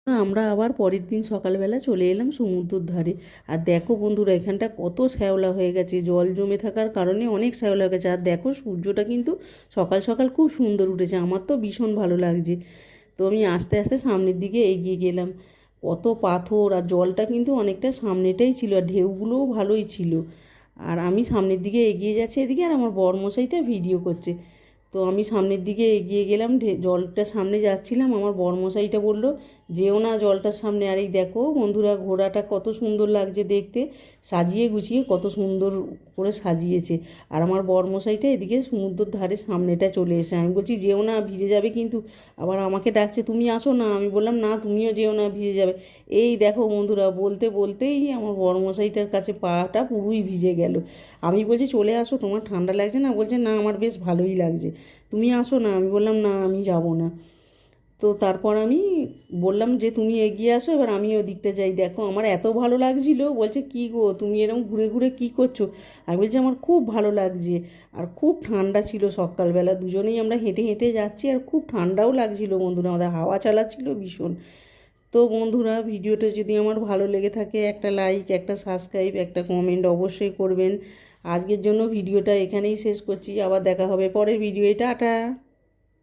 আমরা আবার পরের দিন সকালবেলা চলে এলাম সমুদ্রের ধারে। আর দেখো বন্ধুরা, এখানটা কত শ্যাওলা হয়ে গেছে, জল জমে থাকার কারণে অনেক শ্যাওলা হয়ে গেছে। আর দেখো সূর্যটা কিন্তু সকাল সকাল খুব সুন্দর উঠেছে, আমার তো ভীষণ ভালো লাগছে। তো আমি আস্তে আস্তে সামনের দিকে এগিয়ে গেলাম। কত পাথর, আর জলটা কিন্তু অনেকটা সামনেটাই ছিল, আর ঢেউগুলোও ভালোই ছিল। আর আমি সামনের দিকে এগিয়ে যাচ্ছি এদিকে, আর আমার বরমশাইটা ভিডিও করছে। তো আমি সামনের দিকে এগিয়ে গেলাম, জলটা সামনে যাচ্ছিলাম, আমার বরমশাইটা বলল যেও না জলটার সামনে। আর এই দেখো বন্ধুরা, ঘোড়াটা কত সুন্দর লাগছে দেখতে, সাজিয়ে গুছিয়ে কত সুন্দর করে সাজিয়েছে। আর আমার বরমশাইটা এদিকে সমুদ্রের ধারে সামনেটা চলে এসে, আমি বলছি যেও না ভিজে যাবে কিন্তু, আবার আমাকে ডাকছে তুমি আসো না। আমি বললাম না তুমিও যেও না ভিজে যাবে। এই দেখো বন্ধুরা, বলতে বলতেই আমার বরমশাইটার কাছে পাটা পুরোই ভিজে গেল। আমি বলছি চলে আসো, তোমার ঠান্ডা লাগছে না? বলছে না আমার বেশ ভালোই লাগছে, তুমি আসো না। আমি বললাম না আমি যাব না। তো তারপর আমি বললাম যে তুমি এগিয়ে আসো, এবার আমি ওদিকটা যাই। দেখো আমার এত ভালো লাগছিল, বলছে কী গো তুমি এরকম ঘুরে ঘুরে কী করছো? আমি বলছি আমার খুব ভালো লাগছে। আর খুব ঠান্ডা ছিল সকালবেলা, দুজনেই আমরা হেঁটে হেঁটে যাচ্ছি, আর খুব ঠান্ডাও লাগছিল বন্ধুরা, আমাদের হাওয়া চালাচ্ছিল ভীষণ। তো বন্ধুরা, ভিডিওটা যদি আমার ভালো লেগে থাকে একটা লাইক, একটা সাবস্ক্রাইব, একটা কমেন্ট অবশ্যই করবেন। আজকের জন্য ভিডিওটা এখানেই শেষ করছি, আবার দেখা হবে পরের ভিডিওতে। টাটা।